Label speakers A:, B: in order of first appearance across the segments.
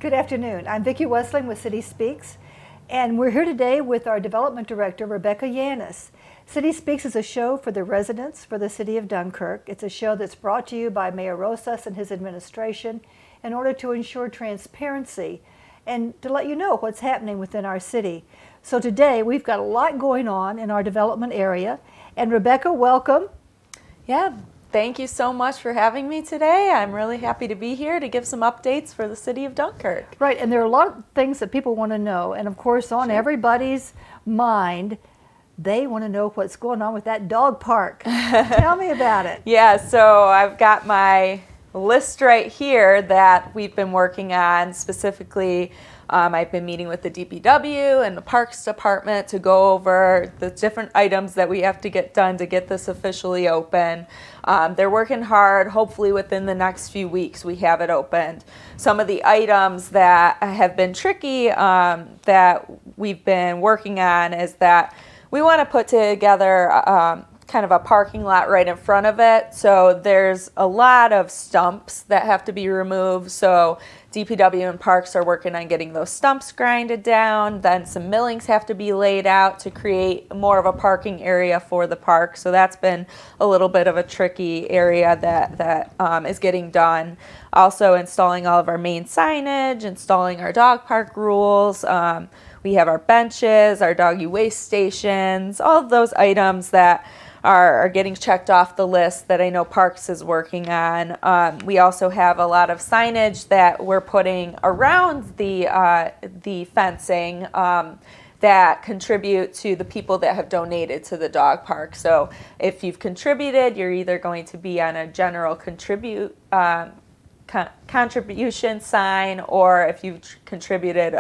A: Good afternoon. I'm Vicki Westling with City Speaks, and we're here today with our Development Director, Rebecca Yanus. City Speaks is a show for the residents for the City of Dunkirk. It's a show that's brought to you by Mayor Rosas and his administration in order to ensure transparency and to let you know what's happening within our city. So today we've got a lot going on in our development area, and Rebecca, welcome.
B: Yeah. Thank you so much for having me today. I'm really happy to be here to give some updates for the City of Dunkirk.
A: Right, and there are a lot of things that people want to know, and of course on everybody's mind, they want to know what's going on with that dog park. Tell me about it.
B: Yeah, so I've got my list right here that we've been working on. Specifically, I've been meeting with the DPW and the Parks Department to go over the different items that we have to get done to get this officially open. They're working hard. Hopefully within the next few weeks we have it opened. Some of the items that have been tricky that we've been working on is that we want to put together kind of a parking lot right in front of it. So there's a lot of stumps that have to be removed. So DPW and Parks are working on getting those stumps grinded down. Then some millings have to be laid out to create more of a parking area for the park. So that's been a little bit of a tricky area that is getting done. Also installing all of our main signage, installing our dog park rules. We have our benches, our doggy waste stations, all of those items that are getting checked off the list that I know Parks is working on. We also have a lot of signage that we're putting around the fencing that contribute to the people that have donated to the dog park. So if you've contributed, you're either going to be on a general contribution sign, or if you've contributed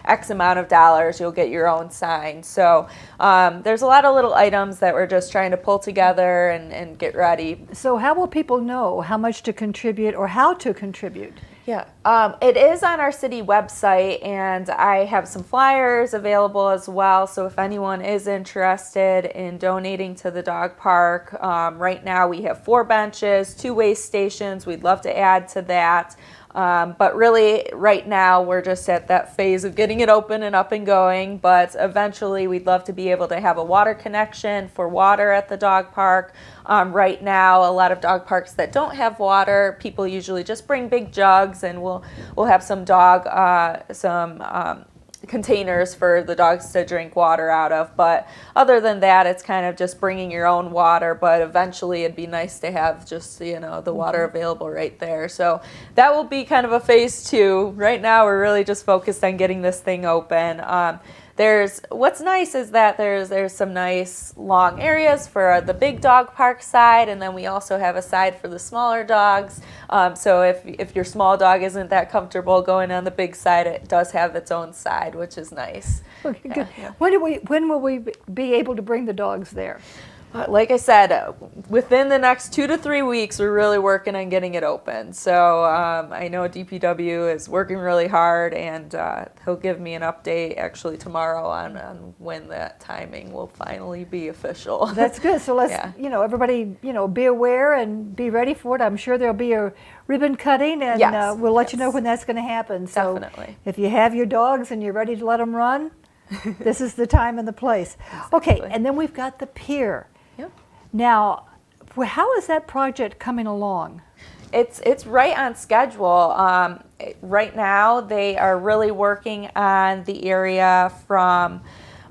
B: X amount of dollars, you'll get your own sign. So there's a lot of little items that we're just trying to pull together and get ready.
A: So how will people know how much to contribute or how to contribute?
B: Yeah, it is on our city website, and I have some flyers available as well. So if anyone is interested in donating to the dog park, right now we have 4 benches, 2 waste stations. We'd love to add to that. But really, right now, we're just at that phase of getting it open and up and going. But eventually, we'd love to be able to have a water connection for water at the dog park. Right now, a lot of dog parks that don't have water, people usually just bring big jugs, and we'll have some containers for the dogs to drink water out of. But other than that, it's kind of just bringing your own water. But eventually it'd be nice to have just, the water available right there. So that will be kind of a phase 2. Right now we're really just focused on getting this thing open. What's nice is that there's some nice long areas for the big dog park side, and then we also have a side for the smaller dogs. So if your small dog isn't that comfortable going on the big side, it does have its own side, which is nice.
A: Okay, good. Yeah. When will we be able to bring the dogs there?
B: Like I said, within the next 2 to 3 weeks, we're really working on getting it open. So I know DPW is working really hard, and he'll give me an update actually tomorrow on when that timing will finally be official.
A: That's good. So let's, everybody, be aware and be ready for it. I'm sure there'll be a ribbon cutting, and
B: yes,
A: we'll let you know when that's going to happen. So
B: definitely.
A: If you have your dogs and you're ready to let them run, this is the time and the place. Exactly. Okay, and then we've got the pier.
B: Yep.
A: Now, how is that project coming along?
B: It's right on schedule. Right now, they are really working on the area from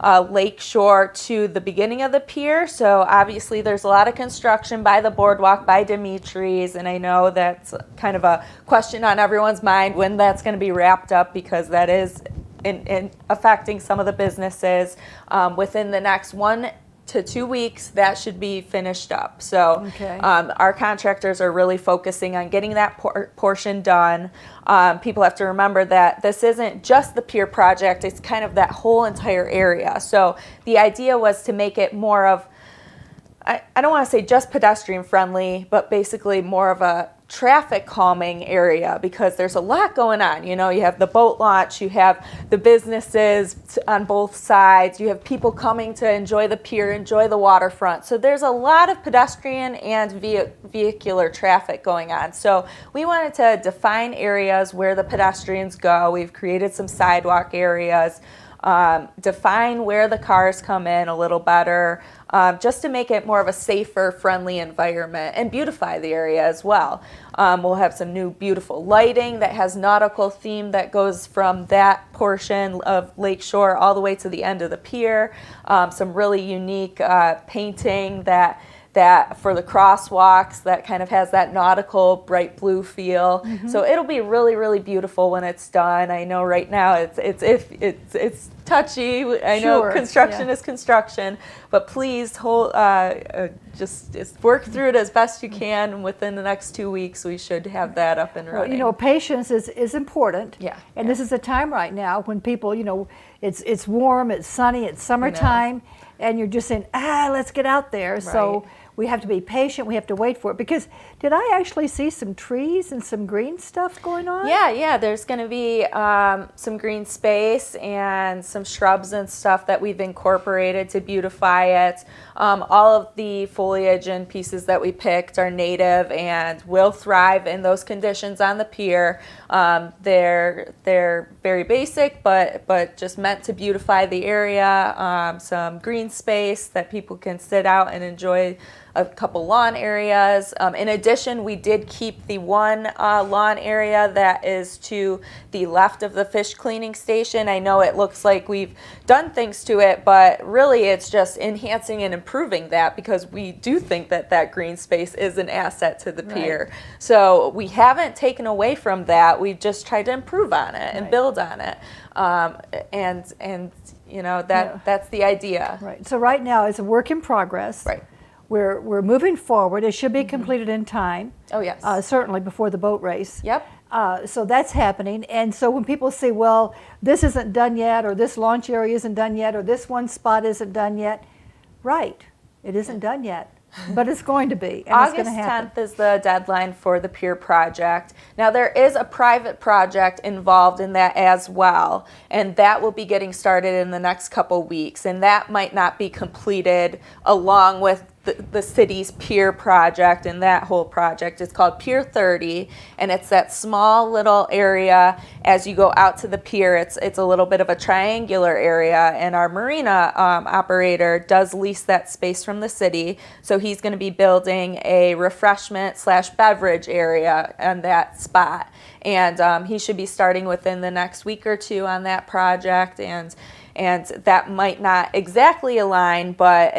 B: Lakeshore to the beginning of the pier. So obviously, there's a lot of construction by the boardwalk, by Dimitri's, and I know that's kind of a question on everyone's mind when that's going to be wrapped up, because that is in affecting some of the businesses. Within the next 1 to 2 weeks, that should be finished up. So our contractors are really focusing on getting that portion done. People have to remember that this isn't just the Pier Project, it's kind of that whole entire area. So the idea was to make it more of, I don't want to say just pedestrian friendly, but basically more of a traffic calming area because there's a lot going on. You know, you have the boat launch, you have the businesses on both sides, you have people coming to enjoy the pier, enjoy the waterfront. So there's a lot of pedestrian and vehicular traffic going on. So we wanted to define areas where the pedestrians go. We've created some sidewalk areas, define where the cars come in a little better, just to make it more of a safer, friendly environment and beautify the area as well. We'll have some new beautiful lighting that has nautical theme that goes from that portion of Lakeshore all the way to the end of the pier. Some really unique painting that for the crosswalks that kind of has that nautical bright blue feel. Mm-hmm. So it'll be really, really beautiful when it's done. I know right now it's touchy. I know construction is construction, but please just work through it as best you can. And within the next 2 weeks, we should have that up and running.
A: Well, you know, patience is important.
B: Yeah.
A: And this is a time right now when people, you know, it's warm, it's sunny, it's summertime, and you're just saying, let's get out there. Right. So we have to be patient. We have to wait for it. Because did I actually see some trees and some green stuff going on?
B: Yeah. There's going to be some green space and some shrubs and stuff that we've incorporated to beautify it. All of the foliage and pieces that we picked are native and will thrive in those conditions on the pier. They're very basic, but just meant to beautify the area. Some green space that people can sit out and enjoy. A couple lawn areas. In addition, we did keep the one lawn area that is to the left of the fish cleaning station. I know it looks like we've done things to it, but really it's just enhancing and improving that because we do think that green space is an asset to the pier. Right. So we haven't taken away from that. We've just tried to improve on it and build on it. And you know, that's the idea.
A: Right. So right now it's a work in progress.
B: Right.
A: We're moving forward. It should be completed in time.
B: Oh, yes.
A: Certainly before the boat race.
B: Yep.
A: So that's happening. And so when people say, well, this isn't done yet, or this launch area isn't done yet, or this one spot isn't done yet, right, it isn't done yet. But it's going to be, and
B: August
A: it's going to happen.
B: 10th is the deadline for the Pier Project. Now, there is a private project involved in that as well, and that will be getting started in the next couple weeks, and that might not be completed along with the city's Pier Project, and that whole project is called Pier 30, and it's that small little area as you go out to the pier. It's a little bit of a triangular area, and our marina operator does lease that space from the city, so he's going to be building a refreshment/beverage area on that spot, and he should be starting within the next week or two on that project, and that might not exactly align, but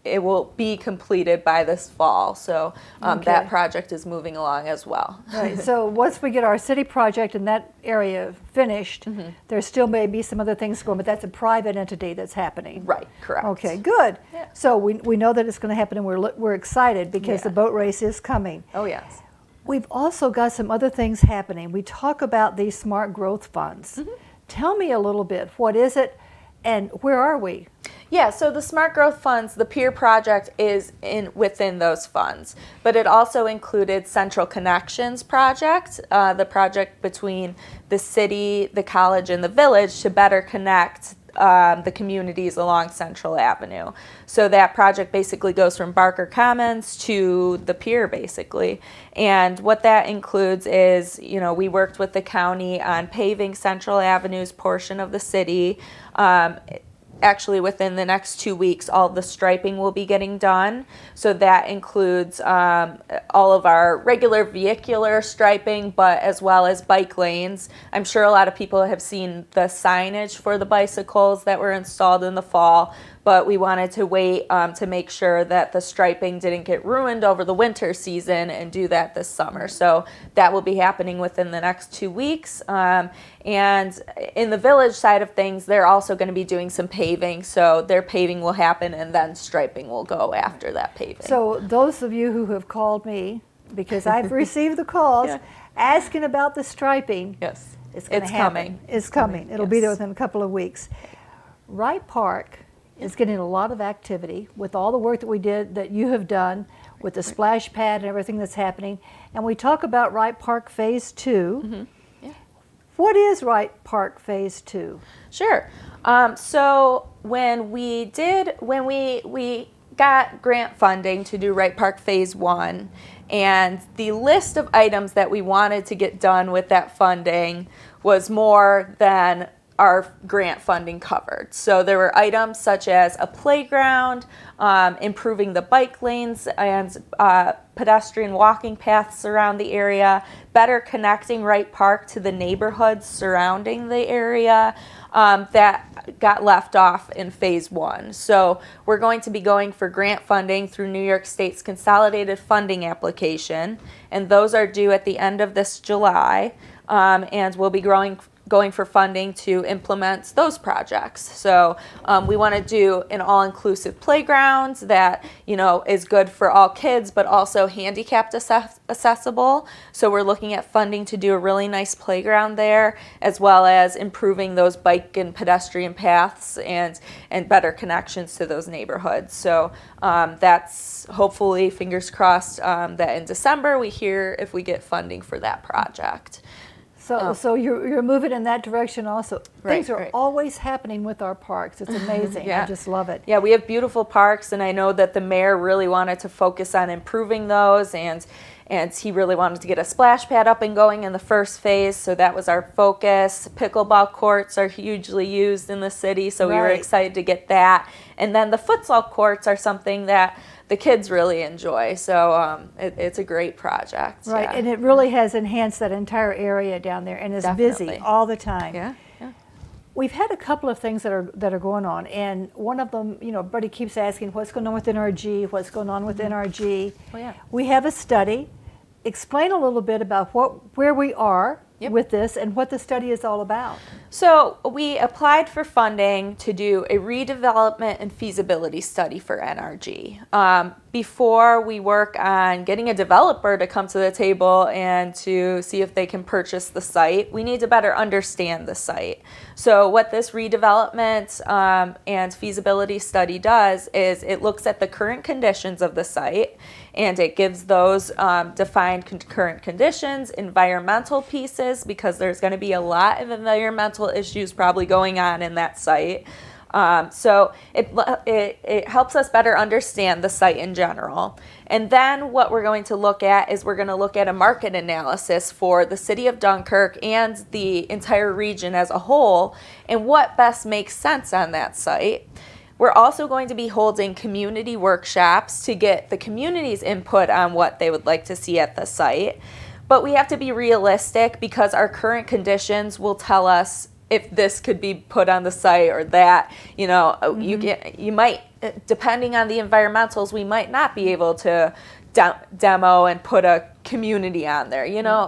B: it will be completed by this fall. So that project is moving along as well.
A: Right. So once we get our city project in that area finished, there still may be some other things going, but that's a private entity that's happening.
B: Right. Correct.
A: Okay. Good.
B: Yeah.
A: So we know that it's going to happen, and we're excited because the boat race is coming.
B: Oh, yes.
A: We've also got some other things happening. We talk about these smart growth funds. Tell me a little bit. What is it, and where are we?
B: Yeah, so the Smart Growth Funds, the Pier Project is within those funds, but it also included Central Connections Project, the project between the city, the college, and the village to better connect the communities along Central Avenue. So that project basically goes from Barker Commons to the pier, basically. And what that includes is, you know, we worked with the county on paving Central Avenue's portion of the city. Actually, within the next 2 weeks, all the striping will be getting done. So that includes all of our regular vehicular striping, but as well as bike lanes. I'm sure a lot of people have seen the signage for the bicycles that were installed in the fall, but we wanted to wait to make sure that the striping didn't get ruined over the winter season and do that this summer. So that will be happening within the next 2 weeks. And in the village side of things, they're also going to be doing some paving. So their paving will happen and then striping will go after that paving.
A: So those of you who have called me, because I've received the calls asking about the striping, it's going to happen. It's coming. It'll be there within a couple of weeks. Wright Park is getting a lot of activity with all the work that we did, that you have done. with the splash pad and everything that's happening. And we talk about Wright Park Phase 2.
B: Mm-hmm. Yeah.
A: What is Wright Park Phase 2?
B: Sure. So when we got grant funding to do Wright Park Phase 1, and the list of items that we wanted to get done with that funding was more than our grant funding covered. So there were items such as a playground, improving the bike lanes and pedestrian walking paths around the area, better connecting Wright Park to the neighborhoods surrounding the area, that got left off in Phase 1. So we're going to be going for grant funding through New York State's Consolidated Funding Application, and those are due at the end of this July, and we'll be going for funding to implement those projects. So we want to do an all-inclusive playground that, is good for all kids, but also handicapped accessible. So we're looking at funding to do a really nice playground there, as well as improving those bike and pedestrian paths and better connections to those neighborhoods. So that's hopefully, fingers crossed, that in December we hear if we get funding for that project.
A: So you're moving in that direction also. Things are
B: right.
A: always happening with our parks. It's amazing.
B: Yeah.
A: I just love it.
B: Yeah, we have beautiful parks, and I know that the mayor really wanted to focus on improving those, and he really wanted to get a splash pad up and going in the first phase, so that was our focus. Pickleball courts are hugely used in the city, so we were excited to get that. And then the futsal courts are something that the kids really enjoy, so it's a great project.
A: Right,
B: yeah.
A: and it really has enhanced that entire area down there, and is busy all the time.
B: Yeah.
A: We've had a couple of things that are going on, and one of them, everybody keeps asking, what's going on with NRG? What's going on with NRG?
B: Oh, yeah.
A: We have a study. Explain a little bit about where we are with this and what the study is all about.
B: So we applied for funding to do a redevelopment and feasibility study for NRG. Before we work on getting a developer to come to the table and to see if they can purchase the site, we need to better understand the site. So what this redevelopment and feasibility study does is it looks at the current conditions of the site, and it gives those defined current conditions, environmental pieces, because there's going to be a lot of environmental issues probably going on in that site. So it helps us better understand the site in general. And then what we're going to look at is we're going to look at a market analysis for the city of Dunkirk and the entire region as a whole, and what best makes sense on that site. We're also going to be holding community workshops to get the community's input on what they would like to see at the site. But we have to be realistic, because our current conditions will tell us if this could be put on the site or that. You might, depending on the environmentals, we might not be able to demo and put a community on there,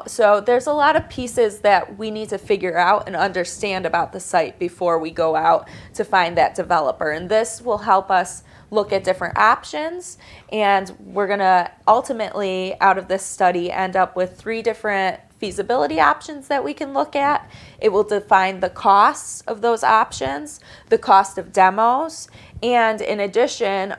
B: So there's a lot of pieces that we need to figure out and understand about the site before we go out to find that developer. And this will help us look at different options, and we're going to ultimately, out of this study, end up with 3 different feasibility options that we can look at. It will define the costs of those options, the cost of demos, and in addition,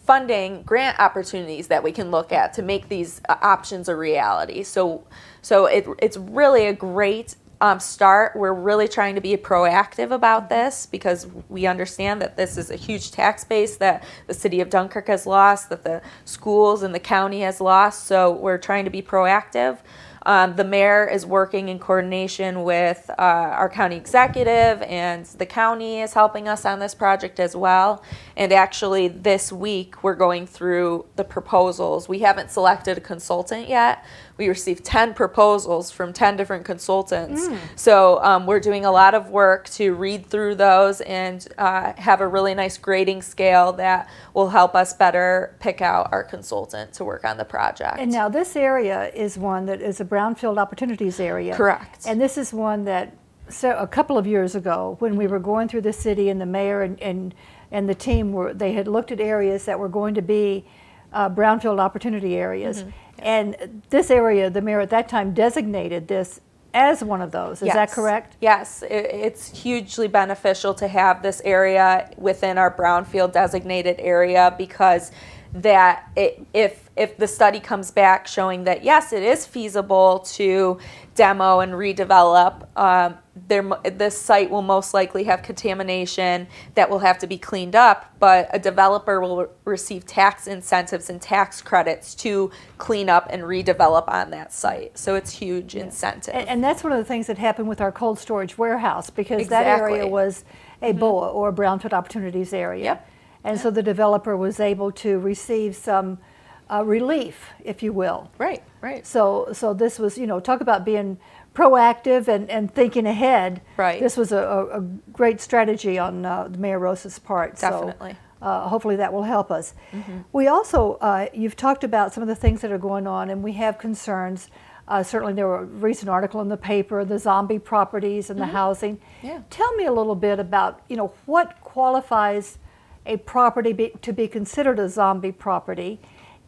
B: funding grant opportunities that we can look at to make these options a reality. So it's really a great start. We're really trying to be proactive about this, because we understand that this is a huge tax base that the city of Dunkirk has lost, that the schools and the county has lost. So we're trying to be proactive. The mayor is working in coordination with our county executive, and the county is helping us on this project as well. And actually this week we're going through the proposals. We haven't selected a consultant yet. We received 10 proposals from 10 different consultants. So we're doing a lot of work to read through those and have a really nice grading scale that will help us better pick out our consultant to work on the project.
A: And now this area is one that is a brownfield opportunities area.
B: Correct.
A: And this is one that a couple of years ago, when we were going through the city, and the mayor and the team they had looked at areas that were going to be brownfield opportunity areas. And this area, the mayor at that time designated this as one of those. Is that correct?
B: Yes, it's hugely beneficial to have this area within our brownfield designated area, because that if the study comes back showing that yes, it is feasible to demo and redevelop, this site will most likely have contamination that will have to be cleaned up, but a developer will receive tax incentives and tax credits to clean up and redevelop on that site. So it's huge incentive.
A: And that's one of the things that happened with our cold storage warehouse, because
B: Exactly.
A: that area was a BOA, or Brownfield Opportunities area.
B: Yep.
A: And so the developer was able to receive some relief, if you will.
B: Right, right.
A: So this was, talk about being proactive and thinking ahead.
B: Right.
A: This was a great strategy on Mayor Rosa's part.
B: Definitely.
A: So hopefully that will help us. We also, you've talked about some of the things that are going on, and we have concerns. Certainly there were a recent article in the paper, the zombie properties and the housing.
B: Yeah.
A: Tell me a little bit about, what qualifies a property to be considered a zombie property,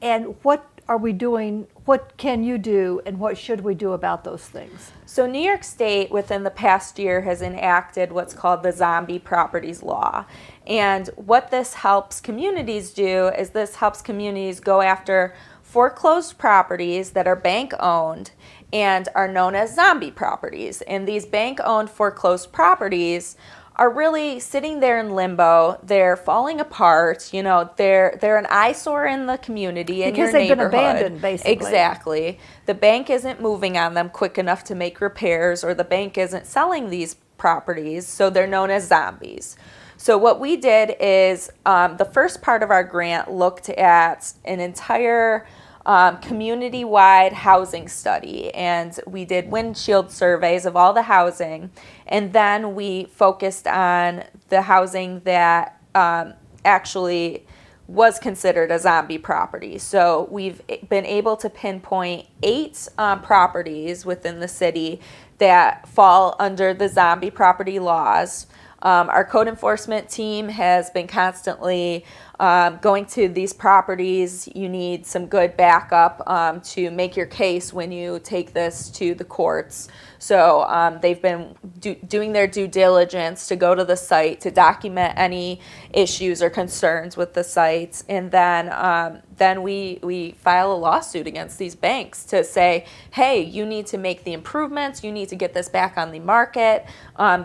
A: and what are we doing, what can you do, and what should we do about those things?
B: So New York State within the past year has enacted what's called the Zombie Properties Law. And what this helps communities do is this helps communities go after foreclosed properties that are bank owned and are known as zombie properties. And these bank owned foreclosed properties are really sitting there in limbo. They're falling apart. They're an eyesore in the community and
A: because
B: your
A: they've
B: neighborhood.
A: been abandoned, basically.
B: Exactly. The bank isn't moving on them quick enough to make repairs, or the bank isn't selling these properties, so they're known as zombies. So what we did is the first part of our grant looked at an entire community-wide housing study, and we did windshield surveys of all the housing, and then we focused on the housing that actually was considered a zombie property. So we've been able to pinpoint 8 properties within the city that fall under the zombie property laws. Our code enforcement team has been constantly going to these properties. You need some good backup to make your case when you take this to the courts. So they've been doing their due diligence to go to the site to document any issues or concerns with the sites, and then we file a lawsuit against these banks to say, hey, you need to make the improvements, you need to get this back on the market.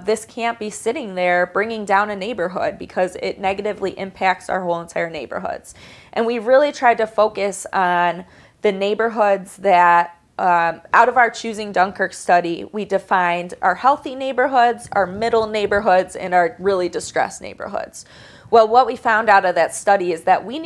B: This can't be sitting there bringing down a neighborhood, because it negatively impacts our whole entire neighborhoods. And we really tried to focus on the neighborhoods that out of our Choosing Dunkirk study, we defined our healthy neighborhoods, our middle neighborhoods, and our really distressed neighborhoods. Well, what we found out of that study is that we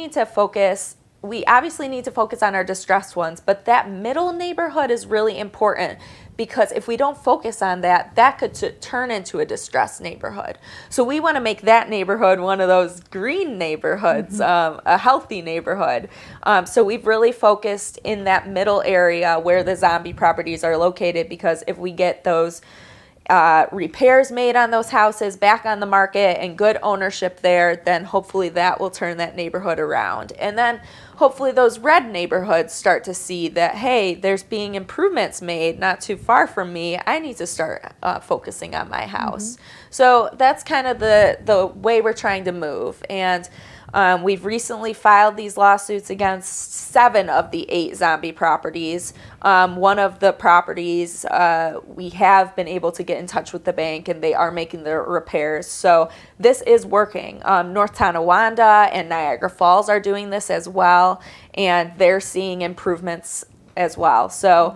B: obviously need to focus on our distressed ones, but that middle neighborhood is really important, because if we don't focus on that, that could turn into a distressed neighborhood. So we want to make that neighborhood one of those green neighborhoods, a healthy neighborhood. So we've really focused in that middle area where the zombie properties are located, because if we get those repairs made on those houses back on the market and good ownership there, then hopefully that will turn that neighborhood around. And then hopefully those red neighborhoods start to see that, hey, there's being improvements made not too far from me. I need to start focusing on my house. So that's kind of the way we're trying to move. And we've recently filed these lawsuits against 7 of the 8 zombie properties. One of the properties, we have been able to get in touch with the bank, and they are making the repairs. So this is working. North Tonawanda and Niagara Falls are doing this as well, and they're seeing improvements as well. So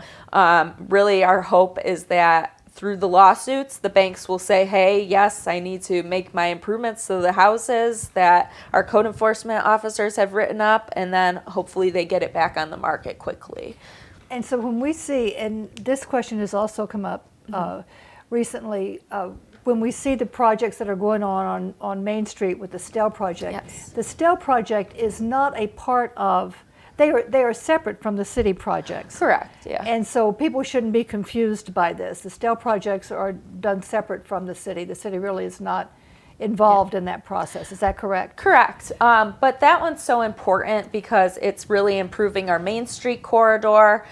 B: really our hope is that through the lawsuits, the banks will say, hey, yes, I need to make my improvements to the houses that our code enforcement officers have written up, and then hopefully they get it back on the market quickly.
A: And so when we see, and this question has also come up recently, when we see the projects that are going on Main Street with the Stell Project,
B: Yes.
A: the Stell Project is not a part of, they are separate from the city projects.
B: Correct, yeah.
A: And so people shouldn't be confused by this. The Stell projects are done separate from the city. The city really is not involved in that process. Is that correct?
B: Correct. But that one's so important because it's really improving our Main Street corridor.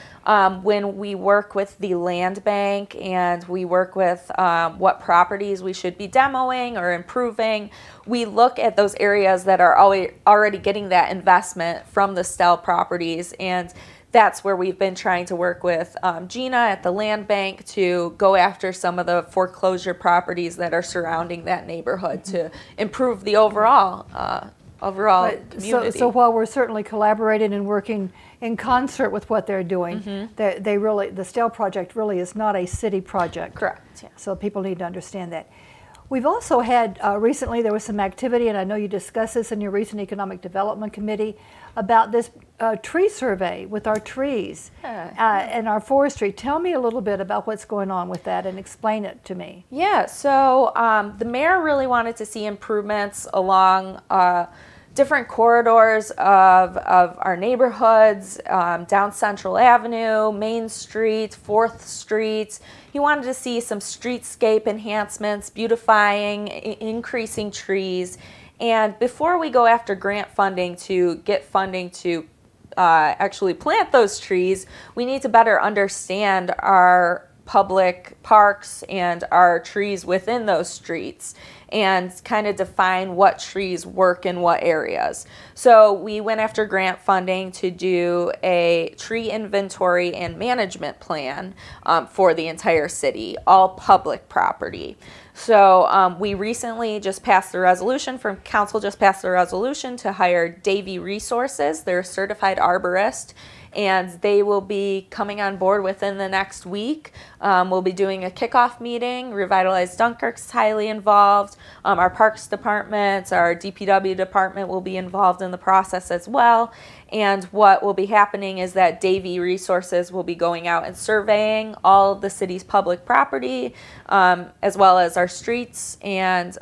B: When we work with the land bank and we work with what properties we should be demoing or improving, we look at those areas that are already getting that investment from the Stell properties, and that's where we've been trying to work with Gina at the land bank to go after some of the foreclosure properties that are surrounding that neighborhood to improve the overall community.
A: So while we're certainly collaborating and working in concert with what they're doing, the Stell project really is not a city project.
B: Correct. Yeah.
A: So people need to understand that. We've also had, recently there was some activity, and I know you discussed this in your recent Economic Development Committee, about this tree survey with our trees and our forestry. Tell me a little bit about what's going on with that and explain it to me.
B: Yeah, so the mayor really wanted to see improvements along different corridors of our neighborhoods, down Central Avenue, Main Street, 4th Street. He wanted to see some streetscape enhancements, beautifying, increasing trees. And before we go after grant funding to get funding to actually plant those trees, we need to better understand our public parks and our trees within those streets and kind of define what trees work in what areas. So we went after grant funding to do a tree inventory and management plan for the entire city, all public property. So we recently just passed the resolution council just passed the resolution to hire Davy Resources. They're a certified arborist, and they will be coming on board within the next week. We'll be doing a kickoff meeting. Revitalize Dunkirk's highly involved. Our Parks Department, our DPW department will be involved in the process as well. And what will be happening is that Davy Resources will be going out and surveying all of the city's public property, as well as our streets, and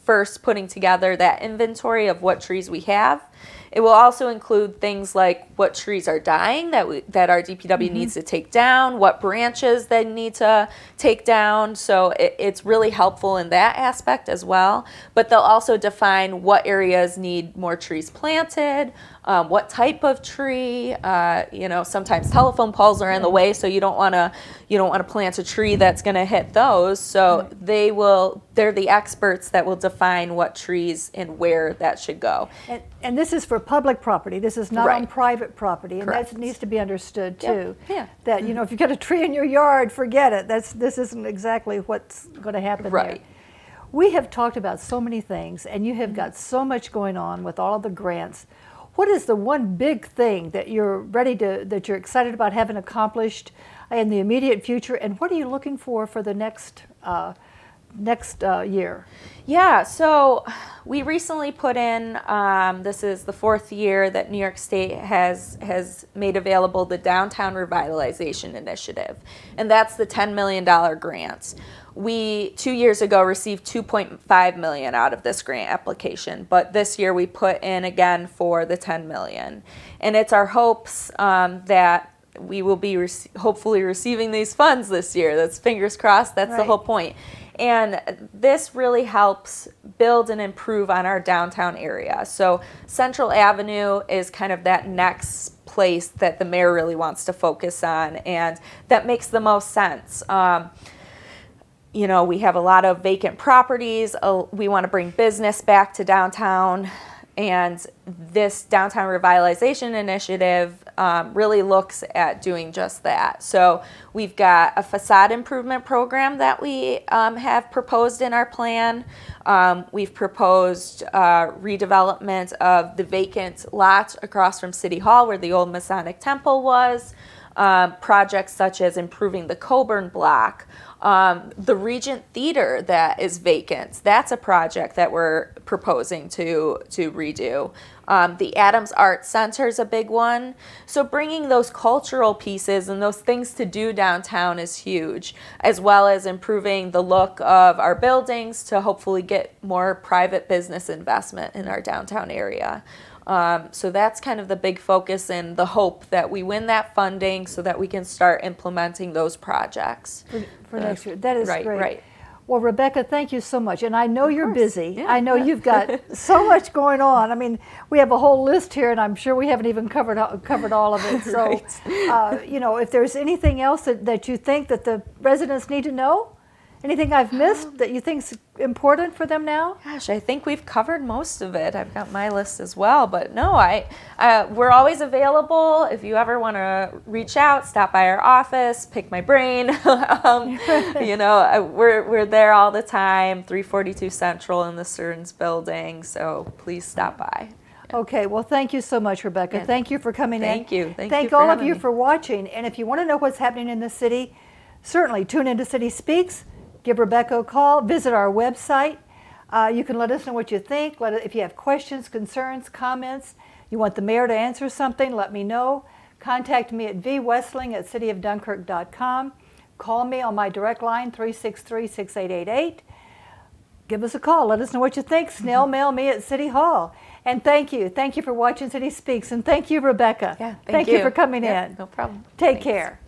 B: first putting together that inventory of what trees we have. It will also include things like what trees are dying that our DPW needs to take down, what branches they need to take down. So it's really helpful in that aspect as well. But they'll also define what areas need more trees planted, what type of tree. Sometimes telephone poles are in the way, so you don't want to plant a tree that's going to hit those. So they're the experts that will define what trees and where that should go.
A: And this is for public property. This is not
B: Right.
A: on private property, and
B: Correct.
A: that needs to be understood too.
B: Yeah.
A: That if you've got a tree in your yard, forget it. This isn't exactly what's going to happen
B: Right.
A: there. We have talked about so many things, and you have got so much going on with all of the grants. What is the one big thing that you're that you're excited about having accomplished in the immediate future, and what are you looking for the next year?
B: Yeah, so we recently put in, this is the 4th year that New York State has made available the Downtown Revitalization Initiative, and that's the $10 million grant. We 2 years ago received $2.5 million out of this grant application, but this year we put in again for the $10 million. And it's our hopes that we will be hopefully receiving these funds this year. That's fingers crossed. That's the whole point. And this really helps build and improve on our downtown area. So Central Avenue is kind of that next place that the mayor really wants to focus on, and that makes the most sense. We have a lot of vacant properties. We want to bring business back to downtown. And this Downtown Revitalization Initiative really looks at doing just that. So we've got a facade improvement program that we have proposed in our plan. We've proposed redevelopment of the vacant lot across from City Hall where the old Masonic Temple was. Projects such as improving the Coburn block. The Regent Theater that is vacant, that's a project that we're proposing to redo. The Adams Art Center is a big one. So bringing those cultural pieces and those things to do downtown is huge, as well as improving the look of our buildings to hopefully get more private business investment in our downtown area. So that's kind of the big focus and the hope that we win that funding so that we can start implementing those projects.
A: For next year. That is great.
B: Right.
A: Well, Rebecca, thank you so much. And I know you're busy.
B: Yeah.
A: I know you've got so much going on. I mean, we have a whole list here, and I'm sure we haven't even covered all of it. So,
B: Right.
A: you know, if there's anything else that you think that the residents need to know, anything I've missed that you think's important for them now?
B: Gosh, I think we've covered most of it. I've got my list as well, but no, we're always available. If you ever want to reach out, stop by our office, pick my brain. You know, we're there all the time. 342 Central in the Stearns Building. So please stop by.
A: Okay, well, thank you so much, Rebecca.
B: Yeah.
A: Thank you for coming in.
B: Thank you. Thank you
A: Thank
B: for
A: all of
B: having
A: you
B: me.
A: for watching. And if you want to know what's happening in the city, certainly tune into City Speaks. Give Rebecca a call. Visit our website. You can let us know what you think. If you have questions, concerns, comments, you want the mayor to answer something, let me know. Contact me at vwestling@cityofdunkirk.com. Call me on my direct line, 363-6888. Give us a call. Let us know what you think. Snail mail me at City Hall. And thank you. Thank you for watching City Speaks. And thank you, Rebecca.
B: Yeah,
A: Thank you for coming
B: Yeah,
A: in.
B: no problem.
A: Take
B: Thanks.
A: care.